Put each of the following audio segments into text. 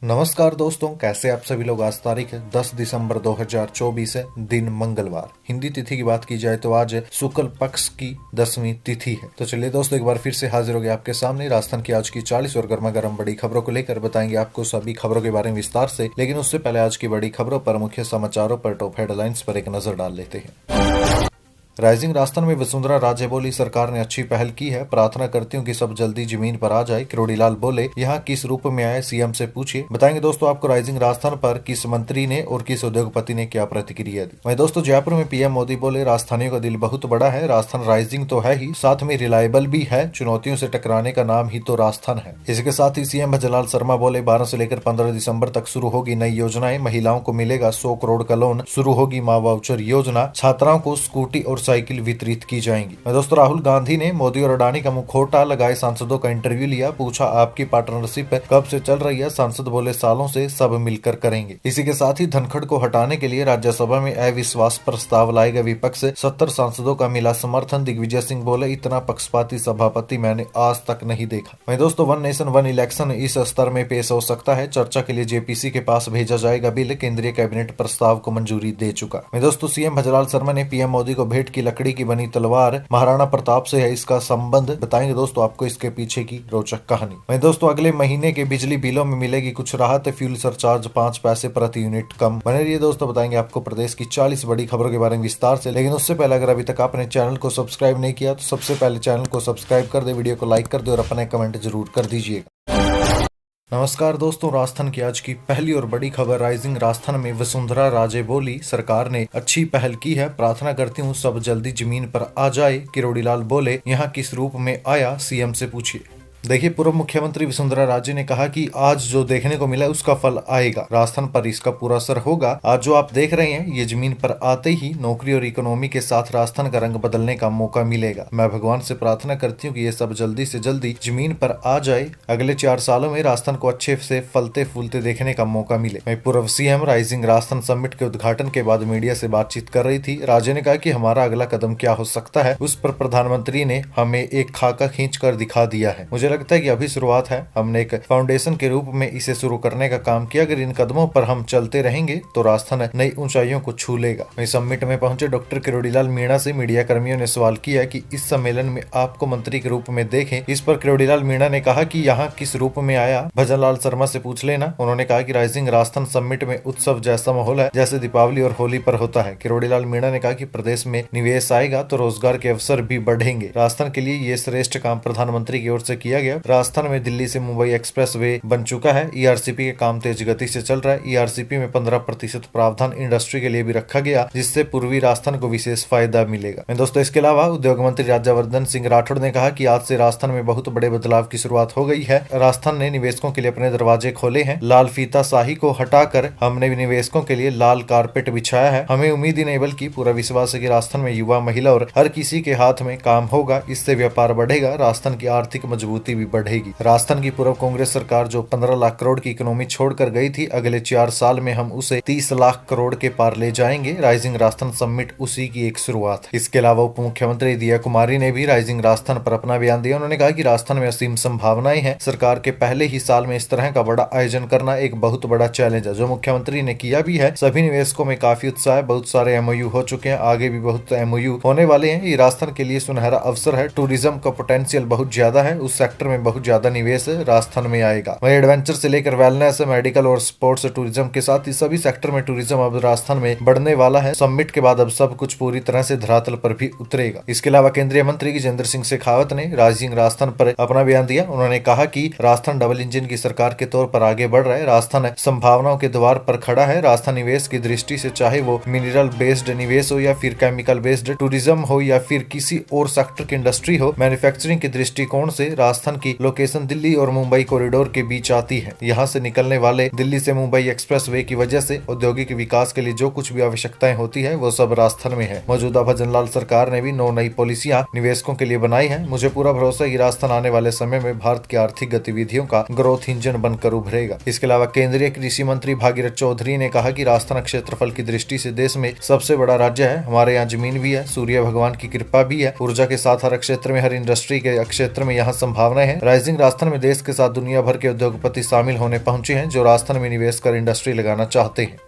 नमस्कार दोस्तों, कैसे आप सभी लोग। आज तारीख है 10 दिसंबर 2024 है, दिन मंगलवार। हिंदी तिथि की बात की जाए तो आज शुक्ल पक्ष की 10वीं तिथि है। तो चलिए दोस्तों, एक बार फिर से हाजिर हो गए आपके सामने राजस्थान की आज की 40 और गर्मा गर्म बड़ी खबरों को लेकर। बताएंगे आपको सभी खबरों के बारे में विस्तार से, लेकिन उससे पहले आज की बड़ी खबरों पर, मुख्य समाचारों पर, टॉप हेडलाइंस पर एक नजर डाल लेते हैं। राइजिंग राजस्थान में वसुंधरा राजे बोली, सरकार ने अच्छी पहल की है, प्रार्थना करती हूँ कि सब जल्दी जमीन पर आ जाए। किरोड़ीलाल बोले, यहाँ किस रूप में आए, सीएम से पूछिए। बताएंगे दोस्तों आपको राइजिंग राजस्थान पर किस मंत्री ने और किस उद्योगपति ने क्या प्रतिक्रिया दी। वहीं दोस्तों जयपुर में पीएम मोदी बोले, राजस्थानियों का दिल बहुत बड़ा है, राजस्थान राइजिंग तो है ही, साथ में रिलायबल भी है, चुनौतियों से टकराने का नाम ही तो राजस्थान है। इसके साथ ही सीएम भजनलाल शर्मा बोले, 12 से लेकर 15 दिसंबर तक शुरू होगी नई योजनाएं, महिलाओं को मिलेगा 100 करोड़ का लोन, शुरू होगी माँ वाउचर योजना, छात्राओं को स्कूटी और साइकिल वितरित की जाएंगी। दोस्तों राहुल गांधी ने मोदी और अडानी का मुखौटा लगाए सांसदों का इंटरव्यू लिया, पूछा आपकी पार्टनरशिप कब से चल रही है। सांसद बोले, सालों से, सब मिलकर करेंगे। इसी के साथ ही धनखड़ को हटाने के लिए राज्यसभा में अविश्वास प्रस्ताव लाएगा विपक्ष से, 70 सांसदों का मिला समर्थन। दिग्विजय सिंह बोले, इतना पक्षपाती सभापति मैंने आज तक नहीं देखा। वहीं दोस्तों वन नेशन वन इलेक्शन इस स्तर में पेश हो सकता है, चर्चा के लिए जेपीसी के पास भेजा जाएगा बिल, केंद्रीय कैबिनेट प्रस्ताव को मंजूरी दे चुका। वहीं दोस्तों सीएम भजनलाल शर्मा ने पीएम मोदी को भेंट की लकड़ी की बनी तलवार, महाराणा प्रताप से है इसका संबंध। बताएंगे दोस्तों आपको इसके पीछे की रोचक कहानी। वहीं दोस्तों अगले महीने के बिजली बिलों में मिलेगी कुछ राहत, फ्यूल सरचार्ज 5 पैसे प्रति यूनिट कम। बने रहिए दोस्तों, बताएंगे आपको प्रदेश की 40 बड़ी खबरों के बारे में विस्तार से। लेकिन उससे पहले अगर अभी तक आपने चैनल को सब्सक्राइब नहीं किया तो सबसे पहले चैनल को सब्सक्राइब कर दे, वीडियो को लाइक कर दे और अपने कमेंट जरूर कर दीजिएगा। नमस्कार दोस्तों, राजस्थान की आज की पहली और बड़ी खबर। राइजिंग राजस्थान में वसुंधरा राजे बोली, सरकार ने अच्छी पहल की है, प्रार्थना करती हूँ सब जल्दी जमीन पर आ जाए। किरोड़ीलाल बोले, यहाँ किस रूप में आया, सीएम से पूछिए। देखिए, पूर्व मुख्यमंत्री वसुंधरा राजे ने कहा कि आज जो देखने को मिला उसका फल आएगा, राजस्थान पर इसका पूरा असर होगा। आज जो आप देख रहे हैं ये जमीन पर आते ही नौकरी और इकोनॉमी के साथ राजस्थान का रंग बदलने का मौका मिलेगा। मैं भगवान से प्रार्थना करती हूँ कि ये सब जल्दी से जल्दी जमीन पर आ जाए, अगले 4 सालों में राजस्थान को अच्छे से फलते फूलते देखने का मौका मिले। वहीं पूर्व सीएम राइजिंग राजस्थान समिट के उद्घाटन के बाद मीडिया से बातचीत कर रही थी। राजे ने कहा कि हमारा अगला कदम क्या हो सकता है, उस पर प्रधानमंत्री ने हमें एक खाका खींच कर दिखा दिया है। मुझे लगता है कि अभी शुरुआत है, हमने एक फाउंडेशन के रूप में इसे शुरू करने का काम किया। अगर इन कदमों पर हम चलते रहेंगे तो राजस्थान नई ऊंचाइयों को छू लेगा। वहीं समिट में पहुंचे डॉक्टर किरोड़ीलाल मीणा से मीडिया कर्मियों ने सवाल किया कि इस सम्मेलन में आपको मंत्री के रूप में देखें। इस पर किरोड़ीलाल मीणा ने कहा कि यहाँ किस रूप में आया, भजनलाल शर्मा से पूछ लेना। उन्होंने कहा कि राइजिंग राजस्थान समिट में उत्सव जैसा माहौल है जैसे दीपावली और होली पर होता है। किरोड़ीलाल मीणा ने कहा कि प्रदेश में निवेश आएगा तो रोजगार के अवसर भी बढ़ेंगे। राजस्थान के लिए ये श्रेष्ठ काम प्रधानमंत्री की ओर से किया गया। राजस्थान में दिल्ली से मुंबई एक्सप्रेसवे बन चुका है, ईआरसीपी के काम तेज गति से चल रहा है। ईआरसीपी में 15% प्रावधान इंडस्ट्री के लिए भी रखा गया, जिससे पूर्वी राजस्थान को विशेष फायदा मिलेगा। दोस्तों इसके अलावा उद्योग मंत्री राज्यवर्धन सिंह राठौड़ ने कहा कि आज से राजस्थान में बहुत बड़े बदलाव की शुरुआत हो गई है। राजस्थान ने निवेशकों के लिए अपने दरवाजे खोले हैं, लाल फीता शाही को हटाकर हमने निवेशकों के लिए लाल कारपेट बिछाया है। हमें उम्मीद ही नहीं बल्कि पूरा विश्वास है कि राजस्थान में युवा, महिला और हर किसी के हाथ में काम होगा, इससे व्यापार बढ़ेगा, राजस्थान की आर्थिक मजबूती भी बढ़ेगी। राजस्थान की पूर्व कांग्रेस सरकार जो 15 लाख करोड़ की इकोनॉमी छोड़कर गई थी, अगले 4 साल में हम उसे 30 लाख करोड़ के पार ले जाएंगे। राइजिंग राजस्थान समिट उसी की एक शुरुआत है। इसके अलावा उप मुख्यमंत्री दिया कुमारी ने भी राइजिंग राजस्थान पर अपना बयान दिया। उन्होंने कहा कि राजस्थान में असीम संभावनाएं हैं, सरकार के पहले ही साल में इस तरह का बड़ा आयोजन करना एक बहुत बड़ा चैलेंज है, जो मुख्यमंत्री ने किया भी है। सभी निवेशकों में काफी उत्साह है, बहुत सारे एमओयू हो चुके हैं, आगे भी बहुत एमओयू होने वाले हैं। ये राजस्थान के लिए सुनहरा अवसर है, टूरिज्म का पोटेंशियल बहुत ज्यादा है, उस सेक्टर में बहुत ज्यादा निवेश राजस्थान में आएगा। वहीं एडवेंचर से लेकर वेलनेस, मेडिकल और स्पोर्ट्स टूरिज्म के साथ ही सभी सेक्टर में टूरिज्म अब राजस्थान में बढ़ने वाला है। समिट के बाद अब सब कुछ पूरी तरह से धरातल पर भी उतरेगा। इसके अलावा केंद्रीय मंत्री गजेंद्र सिंह शेखावत ने राइजिंग राजस्थान पर अपना बयान दिया। उन्होंने कहा कि राजस्थान डबल इंजन की सरकार के तौर पर आगे बढ़ रहा है, राजस्थान संभावनाओं के द्वार पर खड़ा है। राजस्थान निवेश की दृष्टि से चाहे वो मिनरल बेस्ड निवेश हो या फिर केमिकल बेस्ड टूरिज्म हो या फिर किसी और सेक्टर की इंडस्ट्री हो, मैन्युफैक्चरिंग के दृष्टिकोण से राजस्थान की लोकेशन दिल्ली और मुंबई कॉरिडोर के बीच आती है। यहाँ से निकलने वाले दिल्ली से मुंबई एक्सप्रेसवे की वजह से औद्योगिक विकास के लिए जो कुछ भी आवश्यकताएं होती है वो सब राजस्थान में है। मौजूदा भजनलाल सरकार ने भी 9 नई पॉलिसियां निवेशकों के लिए बनाई है। मुझे पूरा भरोसा है कि राजस्थान आने वाले समय में भारत की आर्थिक गतिविधियों का ग्रोथ इंजन बनकर उभरेगा। इसके अलावा केंद्रीय कृषि मंत्री भागीरथ चौधरी ने कहा कि राजस्थान क्षेत्रफल की दृष्टि से देश में सबसे बड़ा राज्य है। हमारे यहाँ जमीन भी है, सूर्य भगवान की कृपा भी है, ऊर्जा के साथ हर क्षेत्र में, हर इंडस्ट्री के क्षेत्र में यहाँ संभावना संभावनाएं हैं। राइजिंग राजस्थान में देश के साथ दुनिया भर के उद्योगपति शामिल होने पहुंचे हैं जो राजस्थान में निवेश कर इंडस्ट्री लगाना चाहते हैं।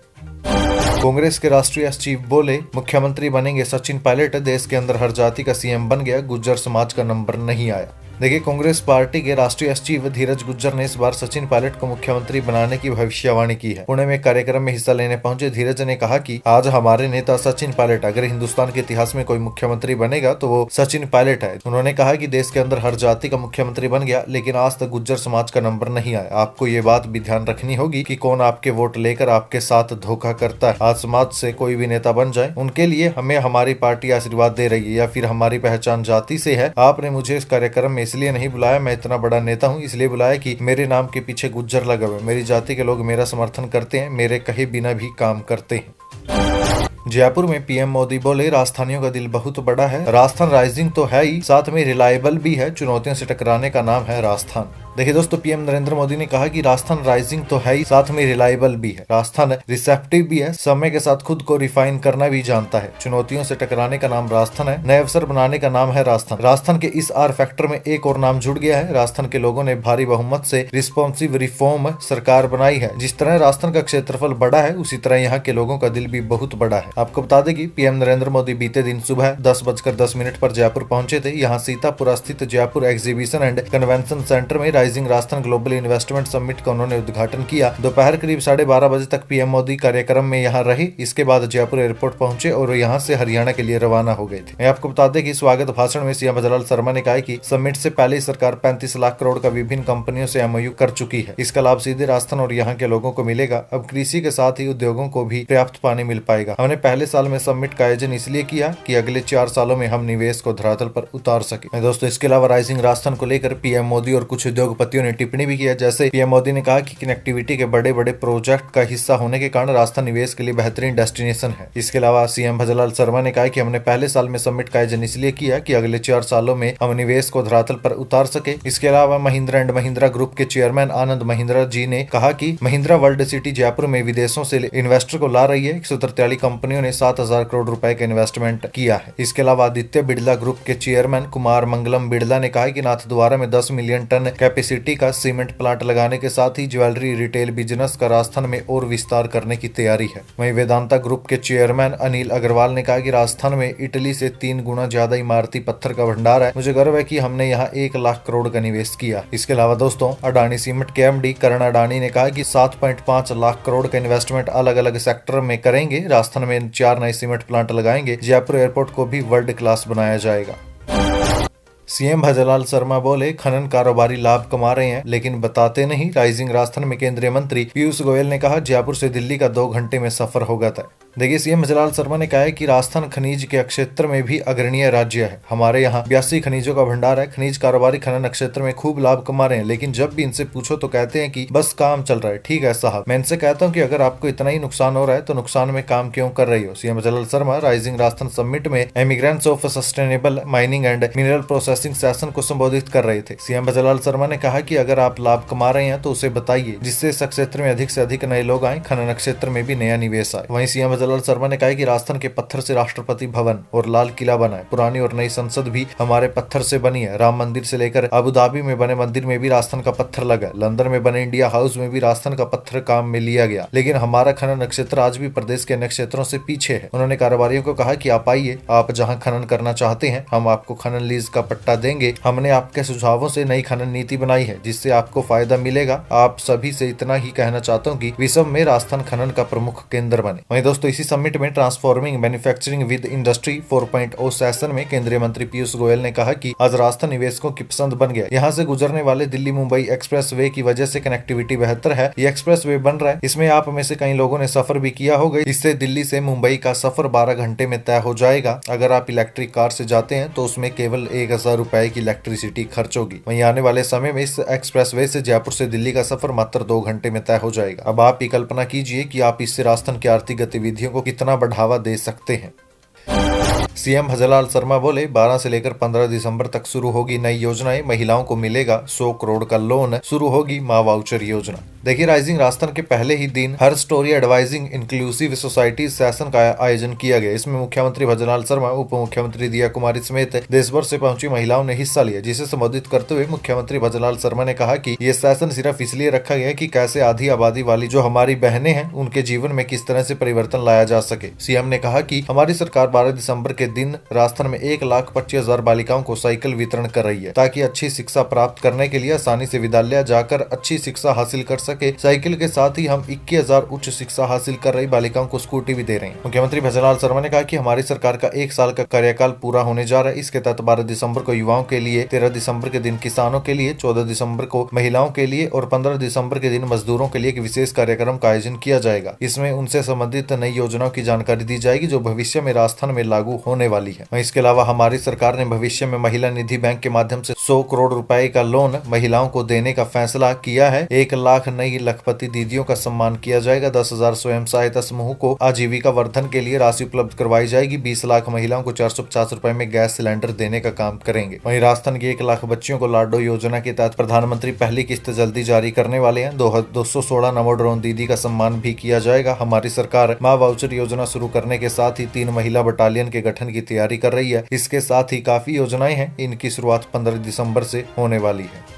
कांग्रेस के राष्ट्रीय सचिव बोले, मुख्यमंत्री बनेंगे सचिन पायलट, देश के अंदर हर जाति का सीएम बन गया, गुज्जर समाज का नंबर नहीं आया। देखिए, कांग्रेस पार्टी के राष्ट्रीय सचिव धीरज गुज्जर ने इस बार सचिन पायलट को मुख्यमंत्री बनाने की भविष्यवाणी की है। पुणे में कार्यक्रम में हिस्सा लेने पहुंचे धीरज ने कहा कि आज हमारे नेता सचिन पायलट, अगर हिंदुस्तान के इतिहास में कोई मुख्यमंत्री बनेगा तो वो सचिन पायलट है। उन्होंने कहा कि देश के अंदर हर जाति का मुख्यमंत्री बन गया, लेकिन आज तक गुज्जर समाज का नंबर नहीं आया। आपको ये बात भी ध्यान रखनी होगी कि कौन आपके वोट लेकर आपके साथ धोखा करता है। आज समाज से कोई भी नेता बन जाए, उनके लिए हमें हमारी पार्टी आशीर्वाद दे रही है या फिर हमारी पहचान जाति से है। आपने मुझे इस कार्यक्रम में इसलिए नहीं बुलाया, मैं इतना बड़ा नेता हूं इसलिए बुलाया कि मेरे नाम के पीछे गुज्जर लगा हुआ है, मेरी जाति के लोग मेरा समर्थन करते हैं, मेरे कहे बिना भी काम करते हैं। जयपुर में पीएम मोदी बोले, राजस्थानियों का दिल बहुत बड़ा है, राजस्थान राइजिंग तो है ही, साथ में रिलायबल भी है, चुनौतियों से टकराने का नाम है राजस्थान। देखिए दोस्तों, पीएम नरेंद्र मोदी ने कहा कि राजस्थान राइजिंग तो है ही, साथ में रिलायबल भी है, राजस्थान रिसेप्टिव भी है, समय के साथ खुद को रिफाइन करना भी जानता है, चुनौतियों से टकराने का नाम राजस्थान है, नए अवसर बनाने का नाम है राजस्थान। राजस्थान के इस आर फैक्टर में एक और नाम जुड़ गया है। राजस्थान के लोगों ने भारी बहुमत से रिस्पॉन्सिव रिफॉर्म सरकार बनाई है। जिस तरह राजस्थान का क्षेत्रफल बड़ा है, उसी तरह यहाँ के लोगों का दिल भी बहुत बड़ा है। आपको बता दें कि पीएम नरेंद्र मोदी बीते दिन सुबह 10:10 पर जयपुर पहुंचे थे। यहाँ सीतापुरा स्थित Jaipur exhibition and convention centre में rising Rajasthan global investment summit का उन्होंने उद्घाटन किया। दोपहर करीब 12:30 बजे तक पीएम मोदी कार्यक्रम में यहाँ रहे। इसके बाद जयपुर एयरपोर्ट पहुंचे और यहाँ से हरियाणा के लिए रवाना हो गए थे। मैं आपको बता दें कि स्वागत भाषण में सीएम भजलाल शर्मा ने कहा कि समिट से पहले सरकार 35 लाख करोड़ का विभिन्न कंपनियों से एमओयू कर चुकी है। इसका लाभ सीधे राजस्थान और यहाँ के लोगों को मिलेगा। अब कृषि के साथ ही उद्योगों को भी पर्याप्त पानी मिल पाएगा। हमने पहले साल में समिट का आयोजन इसलिए किया कि अगले 4 सालों में हम निवेश को धरातल पर उतार सके। दोस्तों, इसके अलावा राइजिंग राजस्थान को लेकर पीएम मोदी और कुछ उद्योगपतियों ने टिप्पणी भी किया। जैसे पीएम मोदी ने कहा कि कनेक्टिविटी के बड़े बड़े प्रोजेक्ट का हिस्सा होने के कारण राजस्थान निवेश के लिए बेहतरीन डेस्टिनेशन है। इसके अलावा सीएम भजलाल शर्मा ने कहा कि हमने पहले साल में समिट का आयोजन इसलिए किया कि अगले 4 सालों में हम निवेश को धरातल पर उतार सके। इसके अलावा महिंद्रा एंड महिंद्रा ग्रुप के चेयरमैन आनंद महिंद्रा जी ने कहा कि महिंद्रा वर्ल्ड सिटी जयपुर में विदेशों से इन्वेस्टर को ला रही है। 143 कंपनियों ने 7,000 करोड़ रुपए का इन्वेस्टमेंट किया है। इसके अलावा आदित्य बिड़ला ग्रुप के चेयरमैन कुमार मंगलम बिड़ला ने कहा कि नाथद्वारा में 10 मिलियन टन कैपेसिटी का सीमेंट प्लांट लगाने के साथ ही ज्वेलरी रिटेल बिजनेस का राजस्थान में और विस्तार करने की तैयारी है। वहीं वेदांता ग्रुप के चेयरमैन अनिल अग्रवाल ने कहा कि राजस्थान में इटली से 3 गुना ज्यादा इमारती पत्थर का भंडार है। मुझे गर्व है कि हमने यहाँ 1 लाख करोड़ का निवेश किया। इसके अलावा दोस्तों, अडानी सीमेंट के एमडी करण अडानी ने कहा कि 7.5 लाख करोड़ का इन्वेस्टमेंट अलग अलग सेक्टर में करेंगे। राजस्थान में 4 नए सीमेंट प्लांट लगाएंगे। जयपुर एयरपोर्ट को भी वर्ल्ड क्लास बनाया जाएगा। सीएम भजलाल शर्मा बोले, खनन कारोबारी लाभ कमा रहे हैं लेकिन बताते नहीं। राइजिंग राजस्थान में केंद्रीय मंत्री पीयूष गोयल ने कहा, जयपुर से दिल्ली का 2 घंटे में सफर होगा तय। देखिए, सीएम भजलाल शर्मा ने कहा है कि राजस्थान खनिज के क्षेत्र में भी अग्रणीय राज्य है। हमारे यहाँ 82 खनिजों का भंडार है। खनिज कारोबारी खनन क्षेत्र में खूब लाभ कमा रहे हैं, लेकिन जब भी इनसे पूछो तो कहते हैं कि बस काम चल रहा है। ठीक है साहब, मैं इनसे कहता हूँ कि अगर आपको इतना ही नुकसान हो रहा है तो नुकसान में काम क्यों कर रही हो। CM Bhajanlal Sharma rising Rajasthan summit में immigrants of sustainable mining and mineral processing session को संबोधित कर रहे थे। सीएम भजलाल शर्मा ने कहा कि अगर आप लाभ कमा रहे हैं तो उसे बताइए, जिससे इस क्षेत्र में अधिक से अधिक नए लोग आए, खनन क्षेत्र में भी नया निवेश आए। वहीं सीएम भजलाल शर्मा ने कहा कि राजस्थान के पत्थर से राष्ट्रपति भवन और लाल किला बना है। पुरानी और नई संसद भी हमारे पत्थर से बनी है। राम मंदिर से लेकर अबू धाबी में बने मंदिर में भी राजस्थान का पत्थर लगा। लंदन में बने इंडिया हाउस में भी राजस्थान का पत्थर काम में लिया गया। लेकिन हमारा खनन क्षेत्र आज भी प्रदेश के अन्य क्षेत्रों से पीछे है। उन्होंने कारोबारियों को कहा कि आप आइए, आप जहाँ खनन करना चाहते हैं हम आपको खनन लीज का पट्टा देंगे। हमने आपके सुझावों से नई खनन नीति बनाई है जिससे आपको फायदा मिलेगा। आप सभी से इतना ही कहना चाहता हूँ कि विश्व में राजस्थान खनन का प्रमुख केंद्र बने। वहीं दोस्तों, इसी समिट में transforming manufacturing with industry 4.0 session में केंद्रीय मंत्री पीयूष गोयल ने कहा कि आज राजस्थान निवेशकों की पसंद बन गया। यहाँ से गुजरने वाले दिल्ली मुंबई एक्सप्रेस वे की वजह से कनेक्टिविटी बेहतर है। ये एक्सप्रेस वे बन रहा है, इसमें आप में से कई लोगों ने सफर भी किया होगा। इससे दिल्ली से मुंबई का सफर 12 घंटे में तय हो जाएगा। अगर आप इलेक्ट्रिक कार से जाते हैं तो उसमें केवल 1,000 रुपए की इलेक्ट्रिसिटी खर्च होगी। वहीं आने वाले समय में इस एक्सप्रेस वे से जयपुर से दिल्ली का सफर मात्र 2 घंटे में तय हो जाएगा। अब आप ही कल्पना कीजिए कि आप इससे राजस्थान की आर्थिक गतिविधियों को कितना बढ़ावा दे सकते हैं। सीएम भजनलाल शर्मा बोले 12 से लेकर 15 दिसंबर तक शुरू होगी नई योजनाएं, महिलाओं को मिलेगा 100 करोड़ का लोन, शुरू होगी माँ वाउचर योजना। देखिए, राइजिंग राजस्थान के पहले ही दिन her story advising inclusive society session का आयोजन किया गया। इसमें मुख्यमंत्री भजनलाल शर्मा, उप मुख्यमंत्री दिया कुमारी समेत देश भर से पहुंची महिलाओं ने हिस्सा लिया, जिसे संबोधित करते हुए मुख्यमंत्री भजनलाल शर्मा ने कहा कि ये सेशन सिर्फ इसलिए रखा गया कि कैसे आधी आबादी वाली जो हमारी बहनें हैं उनके जीवन में किस तरह से परिवर्तन लाया जा सके। सीएम ने कहा कि हमारी सरकार 12 दिसंबर के दिन राजस्थान में 1,25,000 बालिकाओं को साइकिल वितरण कर रही है, ताकि अच्छी शिक्षा प्राप्त करने के लिए आसानी से विद्यालय जाकर अच्छी शिक्षा हासिल कर सके। साइकिल के साथ ही हम 21,000 उच्च शिक्षा हासिल कर रही बालिकाओं को स्कूटी भी दे रहे हैं। मुख्यमंत्री भजनलाल शर्मा ने कहा कि हमारी सरकार का 1 साल का कार्यकाल पूरा होने जा रहा है। इसके तहत 12 दिसंबर को युवाओं के लिए, 13 दिसंबर के दिन किसानों के लिए, 14 दिसंबर को महिलाओं के लिए और 15 दिसंबर के दिन मजदूरों के लिए एक विशेष कार्यक्रम का आयोजन किया जाएगा। इसमें उनसे संबंधित नई योजनाओं की जानकारी दी जाएगी जो भविष्य में राजस्थान में लागू होने वाली है। इसके अलावा हमारी सरकार ने भविष्य में महिला निधि बैंक के माध्यम से 100 करोड़ रुपए का लोन महिलाओं को देने का फैसला किया है। 1 लाख नई लखपति दीदियों का सम्मान किया जाएगा। 10,000 स्वयं सहायता समूह को आजीविका वर्धन के लिए राशि उपलब्ध करवाई जाएगी। 20 लाख महिलाओं को 450 रुपए में गैस सिलेंडर देने का काम करेंगे। वहीं राजस्थान की 1 लाख बच्चियों को लाडो योजना के तहत प्रधानमंत्री पहली किस्त जल्दी जारी करने वाले हैं। 216 नमो ड्रोन दीदी का सम्मान भी किया जाएगा। हमारी सरकार माँ वाउचर योजना शुरू करने के साथ ही 3 महिला बटालियन के गठन की तैयारी कर रही है। इसके साथ ही काफी योजनाएं हैं। इनकी शुरुआत 15 दिसंबर से होने वाली है।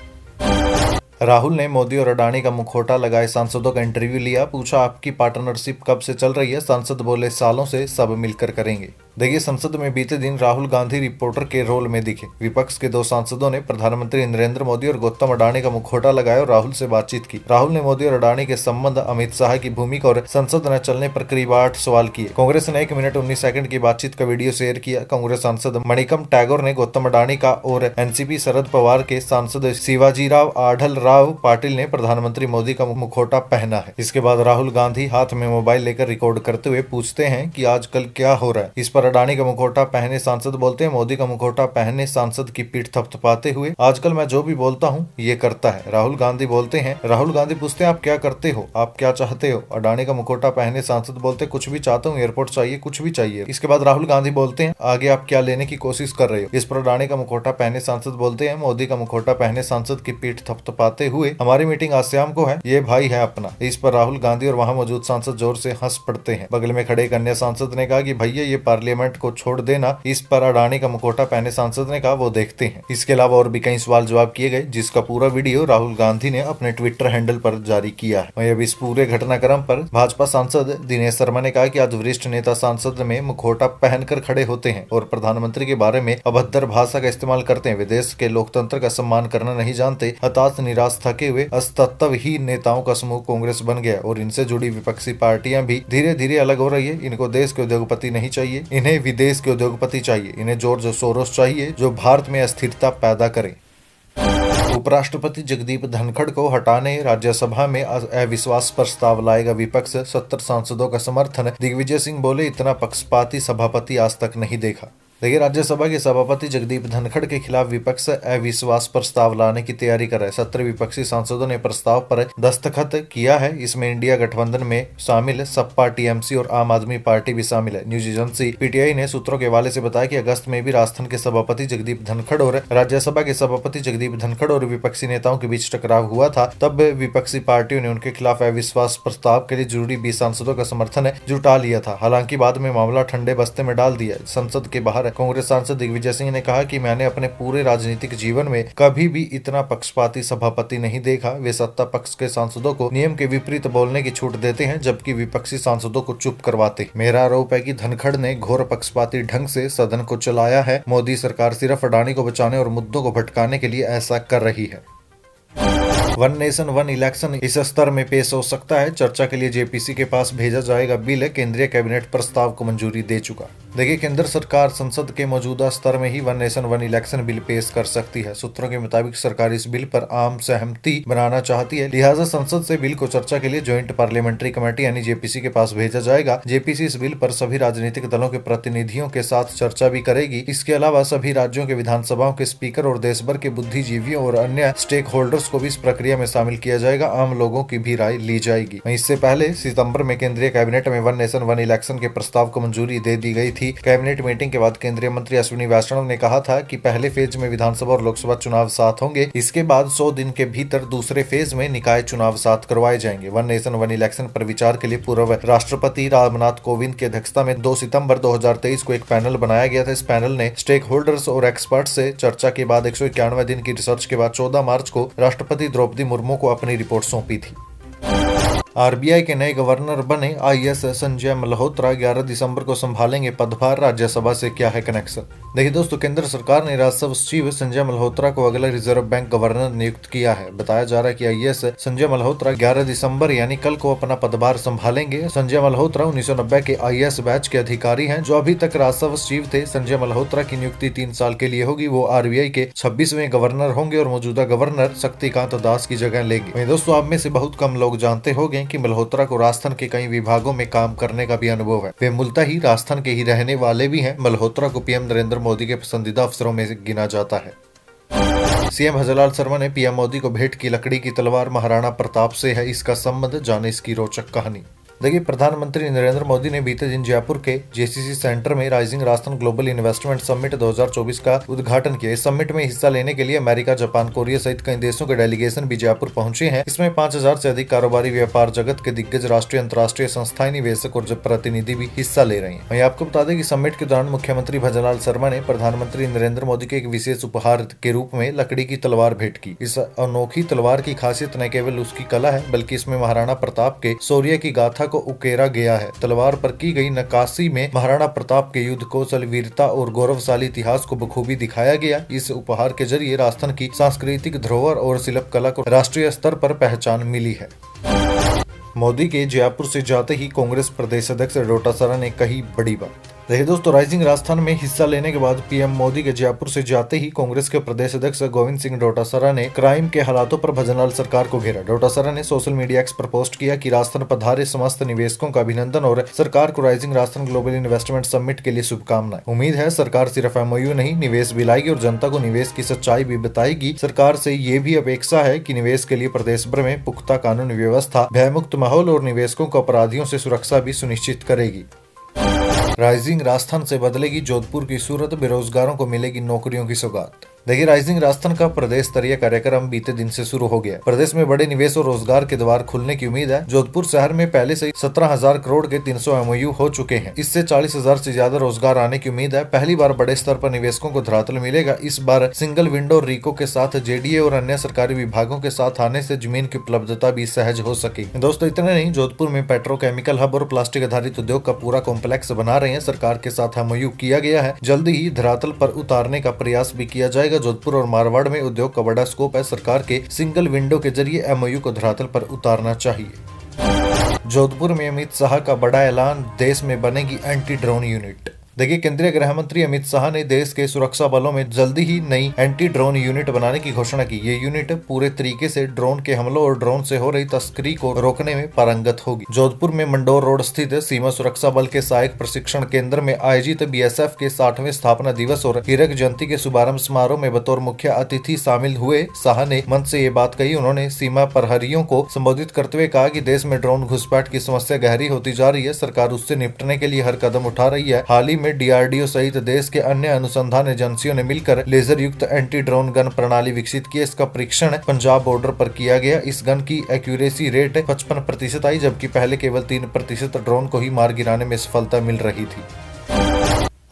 राहुल ने मोदी और अडानी का मुखौटा लगाए सांसदों का इंटरव्यू लिया। पूछा, आपकी पार्टनरशिप कब से चल रही है? सांसद बोले, सालों से, सब मिलकर करेंगे। देखिए, संसद में बीते दिन राहुल गांधी रिपोर्टर के रोल में दिखे। विपक्ष के 2 सांसदों ने प्रधानमंत्री नरेंद्र मोदी और गौतम अडानी का मुखौटा लगाया और राहुल से बातचीत की। राहुल ने मोदी और अडानी के संबंध, अमित शाह की भूमिका और संसद न चलने पर करीब 8 सवाल किए। कांग्रेस ने 1 मिनट 19 सेकंड की बातचीत का वीडियो शेयर किया। कांग्रेस सांसद मणिकम टैगोर ने गौतम अडानी का और एनसीपी शरद पवार के सांसद शिवाजीराव आढल राव पाटिल ने प्रधानमंत्री मोदी का मुखौटा पहना है। इसके बाद राहुल गांधी हाथ में मोबाइल लेकर रिकॉर्ड करते हुए पूछते हैं कि आजकल क्या हो रहा है। इस पर अडानी का मुखौटा पहने सांसद बोलते हैं, मोदी का मुखौटा पहने सांसद की पीठ थपथपाते हुए, आजकल मैं जो भी बोलता हूँ ये करता है। राहुल गांधी बोलते हैं, राहुल गांधी पूछते हैं, आप क्या करते हो, आप क्या चाहते हो? अडानी का मुखौटा पहने सांसद बोलते, कुछ भी चाहता हूँ, एयरपोर्ट चाहिए, कुछ भी चाहिए। इसके बाद राहुल गांधी बोलते हैं, आगे आप क्या लेने की कोशिश कर रहे हो? इस पर अडानी का मुखौटा पहने सांसद बोलते हैं, मोदी का मुखौटा पहने सांसद की पीठ थपथपाते हुए, हमारी मीटिंग आज शाम को है, ये भाई है अपना। इस पर राहुल गांधी और वहां मौजूद सांसद जोर से हंस पड़ते हैं। बगल में खड़े एक अन्य सांसद ने कहा कि भैया ये पार्लियामेंट को छोड़ देना। इस पर अडानी का मुखौटा पहने सांसद ने कहा, वो देखते हैं। इसके अलावा और भी कई सवाल जवाब किए गए, जिसका पूरा वीडियो राहुल गांधी ने अपने ट्विटर हैंडल पर जारी किया है। वहीं अब इस पूरे घटनाक्रम पर भाजपा सांसद दिनेश शर्मा ने कहा कि आज वरिष्ठ नेता संसद में मुखौटा पहनकर खड़े होते हैं और प्रधानमंत्री के बारे में अभद्र भाषा का इस्तेमाल करते हैं। वे देश के लोकतंत्र का सम्मान करना नहीं जानते। हताश, निराश, थके हुए तत्वहीन नेताओं का समूह कांग्रेस बन गया और इनसे जुड़ी विपक्षी पार्टियां भी धीरे धीरे अलग हो रही है। इनको देश के उद्योगपति नहीं चाहिए, इन्हें विदेश के उद्योगपति चाहिए। इन्हें जॉर्ज सोरोस चाहिए जो भारत में अस्थिरता पैदा करे। उपराष्ट्रपति जगदीप धनखड़ को हटाने राज्यसभा में अविश्वास प्रस्ताव लाएगा विपक्ष। 70 सांसदों का समर्थन। दिग्विजय सिंह बोले, इतना पक्षपाती सभापति आज तक नहीं देखा। देखिए, राज्यसभा के सभापति जगदीप धनखड़ के खिलाफ विपक्ष अविश्वास प्रस्ताव लाने की तैयारी कर रहा है। 17 विपक्षी सांसदों ने प्रस्ताव पर दस्तखत किया है। इसमें इंडिया गठबंधन में शामिल सपा, टीएमसी और आम आदमी पार्टी भी शामिल है। न्यूज एजेंसी पीटीआई ने सूत्रों के हवाले से बताया कि अगस्त में भी राजस्थान के सभापति जगदीप धनखड़ और राज्यसभा के सभापति जगदीप धनखड़ और विपक्षी नेताओं के बीच टकराव हुआ था। तब विपक्षी पार्टियों ने उनके खिलाफ अविश्वास प्रस्ताव के लिए जरूरी 20 सांसदों का समर्थन जुटा लिया था। हालांकि बाद में मामला ठंडे बस्ते में डाल दिया। संसद के बाहर कांग्रेस सांसद दिग्विजय सिंह ने कहा कि मैंने अपने पूरे राजनीतिक जीवन में कभी भी इतना पक्षपाती सभापति नहीं देखा। वे सत्ता पक्ष के सांसदों को नियम के विपरीत बोलने की छूट देते हैं, जबकि विपक्षी सांसदों को चुप करवाते। मेरा आरोप है कि धनखड़ ने घोर पक्षपाती ढंग से सदन को चलाया है। मोदी सरकार सिर्फ अडानी को बचाने और मुद्दों को भटकाने के लिए ऐसा कर रही है। वन नेशन वन इलेक्शन इस स्तर में पेश हो सकता है। चर्चा के लिए जेपीसी के पास भेजा जाएगा बिल। केंद्रीय कैबिनेट प्रस्ताव को मंजूरी दे चुका। देखिए, केंद्र सरकार संसद के मौजूदा स्तर में ही one nation one election bill पेश कर सकती है। सूत्रों के मुताबिक सरकार इस बिल पर आम सहमति बनाना चाहती है, लिहाजा संसद से बिल को चर्चा के लिए ज्वाइंट पार्लियामेंट्री कमेटी यानी जेपीसी के पास भेजा जाएगा। जेपीसी इस बिल पर सभी राजनीतिक दलों के प्रतिनिधियों के साथ चर्चा भी करेगी। इसके अलावा सभी राज्यों के विधानसभाओं के स्पीकर और देश भर के बुद्धिजीवियों और अन्य स्टेक होल्डर्स को भी इस प्रक्रिया में शामिल किया जाएगा। आम लोगों की भी राय ली जाएगी। इससे पहले सितंबर में केंद्रीय कैबिनेट में वन नेशन वन इलेक्शन के प्रस्ताव को मंजूरी दे दी गई थी। की कैबिनेट मीटिंग के बाद केंद्रीय मंत्री अश्विनी वैष्णव ने कहा था कि पहले फेज में विधानसभा और लोकसभा चुनाव साथ होंगे। इसके बाद 100 दिन के भीतर दूसरे फेज में निकाय चुनाव साथ करवाए जाएंगे। वन नेशन वन इलेक्शन पर विचार के लिए पूर्व राष्ट्रपति रामनाथ कोविंद की अध्यक्षता में 2 सितंबर 2023 को एक पैनल बनाया गया था। इस पैनल ने स्टेक होल्डर्स और एक्सपर्ट से चर्चा के बाद 191 दिन की रिसर्च के बाद 14 मार्च को राष्ट्रपति द्रौपदी मुर्मू को अपनी रिपोर्ट सौंपी थी। आरबीआई के नए गवर्नर बने आईएएस संजय मल्होत्रा 11 दिसंबर को संभालेंगे पदभार। राज्यसभा से क्या है कनेक्शन? देखिए दोस्तों, केंद्र सरकार ने राजस्व सचिव संजय मल्होत्रा को अगला रिजर्व बैंक गवर्नर नियुक्त किया है। बताया जा रहा है कि आईएएस संजय मल्होत्रा 11 दिसंबर यानी कल को अपना पदभार संभालेंगे। संजय मल्होत्रा 1990 के आईएएस बैच के अधिकारी हैं जो अभी तक राजस्व सचिव थे। संजय मल्होत्रा की नियुक्ति 3 साल के लिए होगी। वो आरबीआई के 26वें गवर्नर होंगे और मौजूदा गवर्नर शक्तिकांत दास की जगह लेंगे। दोस्तों, आप में से बहुत कम लोग जानते होंगे कि मल्होत्रा को राजस्थान के कई विभागों में काम करने का भी अनुभव है। वे मूलतः ही राजस्थान के ही रहने वाले भी हैं। मल्होत्रा को पीएम नरेंद्र मोदी के पसंदीदा अफसरों में गिना जाता है। सीएम भजनलाल शर्मा ने पीएम मोदी को भेंट की लकड़ी की तलवार महाराणा प्रताप से है इसका संबंध, जाने इसकी रोचक कहानी। देखिए, प्रधानमंत्री नरेंद्र मोदी ने बीते दिन जयपुर के जेसीसी सेंटर में rising Rajasthan global investment summit 2024 का उद्घाटन किया। इस समिट में हिस्सा लेने के लिए अमेरिका, जापान, कोरिया सहित कई देशों के डेलीगेशन भी जयपुर पहुंचे हैं। इसमें 5000 से अधिक कारोबारी व्यापार जगत के दिग्गज राष्ट्रीय अंतर्राष्ट्रीय संस्थाएं, निवेशक और प्रतिनिधि भी हिस्सा ले रहे हैं। वहीं आपको बता दें कि समिट के दौरान मुख्यमंत्री भजनलाल शर्मा ने प्रधानमंत्री नरेंद्र मोदी को एक विशेष उपहार के रूप में लकड़ी की तलवार भेंट की। इस अनोखी तलवार की खासियत न केवल उसकी कला है बल्कि इसमें महाराणा प्रताप के शौर्य की गाथा को उकेरा गया है। तलवार पर की गई नक्काशी में महाराणा प्रताप के युद्ध कौशल, वीरता और गौरवशाली इतिहास को बखूबी दिखाया गया। इस उपहार के जरिए राजस्थान की सांस्कृतिक धरोहर और शिल्प कला को राष्ट्रीय स्तर पर पहचान मिली है। मोदी के जयपुर से जाते ही कांग्रेस प्रदेश अध्यक्ष डोटासरा ने कही बड़ी बात। देखिए दोस्तों, राइजिंग राजस्थान में हिस्सा लेने के बाद पीएम मोदी के जयपुर से जाते ही कांग्रेस के प्रदेश अध्यक्ष गोविंद सिंह डोटासरा ने क्राइम के हालातों पर भजनलाल सरकार को घेरा। डोटासरा ने सोशल मीडिया एक्स पर पोस्ट किया कि राजस्थान पधारे समस्त निवेशकों का अभिनंदन और सरकार को rising Rajasthan global investment summit के लिए शुभकामनाएं। उम्मीद है सरकार सिर्फ एमओयू नहीं, निवेश भी लाएगी और जनता को निवेश की सच्चाई भी बताएगी। सरकार से ये भी अपेक्षा है कि निवेश के लिए प्रदेश भर में पुख्ता कानून व्यवस्था, भयमुक्त माहौल और निवेशकों को अपराधियों से सुरक्षा भी सुनिश्चित करेगी। राइजिंग राजस्थान से बदलेगी जोधपुर की सूरत, बेरोजगारों को मिलेगी नौकरियों की सौगात। देखिए, राइजिंग राजस्थान का प्रदेश स्तरीय कार्यक्रम बीते दिन से शुरू हो गया। प्रदेश में बड़े निवेश और रोजगार के द्वार खुलने की उम्मीद है। जोधपुर शहर में पहले से 17,000 करोड़ के 300 एमओयू हो चुके हैं। इससे 40,000 से ज्यादा रोजगार आने की उम्मीद है। पहली बार बड़े स्तर पर निवेशकों को धरातल मिलेगा। इस बार सिंगल विंडो रीको के साथ जेडीए और अन्य सरकारी विभागों के साथ आने से जमीन की उपलब्धता भी सहज हो सके। दोस्तों, इतने नहीं, जोधपुर में पेट्रोकेमिकल हब और प्लास्टिक आधारित उद्योग का पूरा कॉम्प्लेक्स बना रहे हैं। सरकार के साथ एमओयू किया गया है। जल्दी ही धरातल पर उतारने का प्रयास भी किया जाएगा। जोधपुर और मारवाड़ में उद्योग का बड़ा स्कोप है। सरकार के सिंगल विंडो के जरिए एमओयू को धरातल पर उतारना चाहिए। जोधपुर में अमित शाह का बड़ा ऐलान, देश में बनेगी एंटी ड्रोन यूनिट। देखिए, केंद्रीय गृह मंत्री अमित शाह ने देश के सुरक्षा बलों में जल्दी ही नई एंटी ड्रोन यूनिट बनाने की घोषणा की। ये यूनिट पूरे तरीके से ड्रोन के हमलों और ड्रोन से हो रही तस्करी को रोकने में पारंगत होगी। जोधपुर में मंडोर रोड स्थित सीमा सुरक्षा बल के सहायक प्रशिक्षण केंद्र में आयोजित बीएसएफ के 60वें स्थापना दिवस और हीरक जयंती के शुभारंभ समारोह में बतौर मुख्य अतिथि शामिल हुए। शाह ने मंच से ये बात कही। उन्होंने सीमा प्रहरियों को संबोधित करते हुए कहा कि देश में ड्रोन घुसपैठ की समस्या गहरी होती जा रही है। सरकार उससे निपटने के लिए हर कदम उठा रही है। हाल ही में डीआरडीओ सहित देश के अन्य अनुसंधान एजेंसियों ने मिलकर लेजर युक्त एंटी ड्रोन गन प्रणाली विकसित की। इसका परीक्षण पंजाब बॉर्डर पर किया गया। इस गन की एक्यूरेसी रेट 55% आई, जबकि पहले केवल 3% ड्रोन को ही मार गिराने में सफलता मिल रही थी।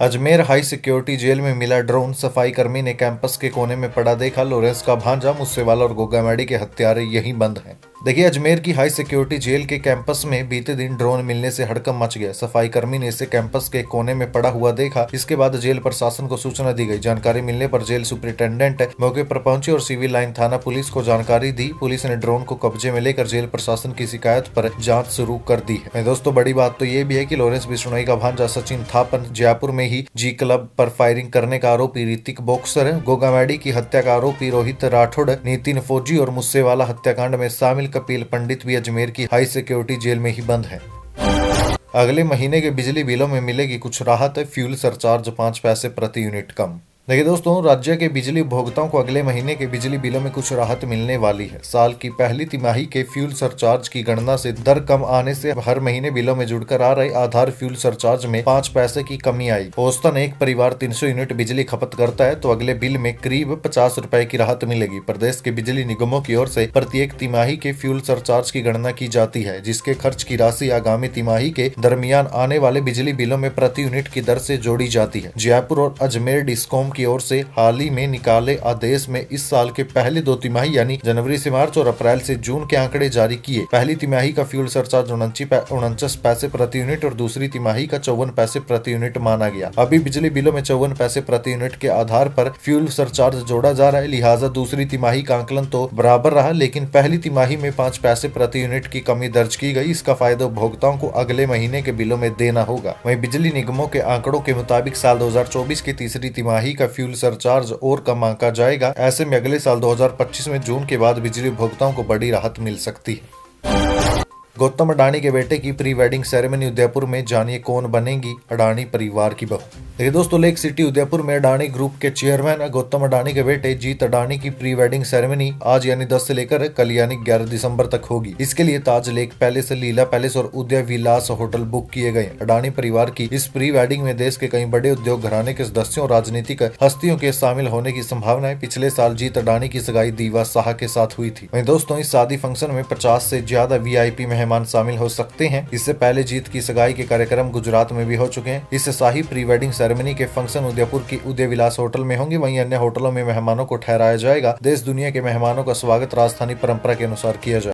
अजमेर हाई सिक्योरिटी जेल में मिला ड्रोन, सफाई कर्मी ने कैंपस के कोने में पड़ा देखा। लॉरेंस का भांजा, मुस्सेवाला और गोगामेडी के हत्यारे यही बंद हैं। देखिए, अजमेर की हाई सिक्योरिटी जेल के कैंपस में बीते दिन ड्रोन मिलने से हड़कंप मच गया। सफाई कर्मी ने इसे कैंपस के कोने में पड़ा हुआ देखा। इसके बाद जेल प्रशासन को सूचना दी गई। जानकारी मिलने पर जेल सुपरिटेंडेंट मौके पर पहुंचे और सिविल लाइन थाना पुलिस को जानकारी दी। पुलिस ने ड्रोन को कब्जे में लेकर जेल प्रशासन की शिकायत पर जाँच शुरू कर दी है। दोस्तों, बड़ी बात तो ये भी है कि लॉरेंस बिश्नोई का भांजा सचिन थापन जयपुर में ही जी क्लब पर फायरिंग करने का आरोपी ऋतिक बॉक्सर, गोगामेडी की हत्या का आरोपी रोहित राठौड़, नितिन फौजी और मुस्सेवाला हत्याकांड में शामिल कपिल पंडित भी अजमेर की हाई सिक्योरिटी जेल में ही बंद है। अगले महीने के बिजली बिलों में मिलेगी कुछ राहत। फ्यूल सरचार्ज 5 पैसे प्रति यूनिट कम। देखिए दोस्तों, राज्य के बिजली उपभोक्ताओं को अगले महीने के बिजली बिलों में कुछ राहत मिलने वाली है। साल की पहली तिमाही के फ्यूल सरचार्ज की गणना से दर कम आने से हर महीने बिलों में जुड़कर आ रहे आधार फ्यूल सरचार्ज में 5 पैसे की कमी आई। औसतन एक परिवार 300 यूनिट बिजली खपत करता है तो अगले बिल में करीब 50 रुपए की राहत मिलेगी। प्रदेश के बिजली निगमों की ओर से प्रत्येक तिमाही के फ्यूल सरचार्ज की गणना की जाती है, जिसके खर्च की राशि आगामी तिमाही के दरमियान आने वाले बिजली बिलों में प्रति यूनिट की दर से जोड़ी जाती है। जयपुर और अजमेर डिस्कॉम की ओर से हाल ही में निकाले आदेश में इस साल के पहले 2 तिमाही यानी जनवरी से मार्च और अप्रैल से जून के आंकड़े जारी किए। पहली तिमाही का फ्यूल सरचार्ज 49 पैसे प्रति यूनिट और दूसरी तिमाही का 54 पैसे प्रति यूनिट माना गया। अभी बिजली बिलों में 54 पैसे प्रति यूनिट के आधार पर फ्यूल सरचार्ज जोड़ा जा रहा है, लिहाजा दूसरी तिमाही का आंकलन तो बराबर रहा, लेकिन पहली तिमाही में 5 पैसे प्रति यूनिट की कमी दर्ज की गई। इसका फायदा उपभोक्ताओं को अगले महीने के बिलों में देना होगा। वहीं बिजली निगमों के आंकड़ों के मुताबिक साल 2024 की तीसरी तिमाही का फ्यूल सरचार्ज और कम आंका जाएगा। ऐसे में अगले साल 2025 में जून के बाद बिजली उपभोक्ताओं को बड़ी राहत मिल सकती है। गौतम अडानी के बेटे की प्री वेडिंग सेरेमनी उदयपुर में, जानिए कौन बनेगी अडानी परिवार की बहू। देखिए दोस्तों, लेक सिटी उदयपुर में अडानी ग्रुप के चेयरमैन गौतम अडानी के बेटे जीत अडानी की प्री वेडिंग सेरेमनी आज यानी 10 से लेकर कल यानी 11 दिसंबर तक होगी। इसके लिए ताज लेक पैलेस, लीला पैलेस और उदय विलास होटल बुक किए गए। अडानी परिवार की इस प्री वेडिंग में देश के कई बड़े उद्योग घराने के सदस्यों और राजनीतिक हस्तियों के शामिल होने की संभावना है। पिछले साल जीत अडानी की सगाई दीवा शाह के साथ हुई थी। वहीं दोस्तों, इस शादी फंक्शन में 50 से ज्यादा VIP मेहमान शामिल हो सकते हैं। इससे पहले जीत की सगाई के कार्यक्रम गुजरात में भी हो चुके हैं। इस शाही प्री वेडिंग सेरेमनी के फंक्शन उदयपुर की उदय विलास होटल में होंगे। वहीं अन्य होटलों में मेहमानों को ठहराया जाएगा। देश दुनिया के मेहमानों का स्वागत राजस्थानी परंपरा के अनुसार किया जाएगा।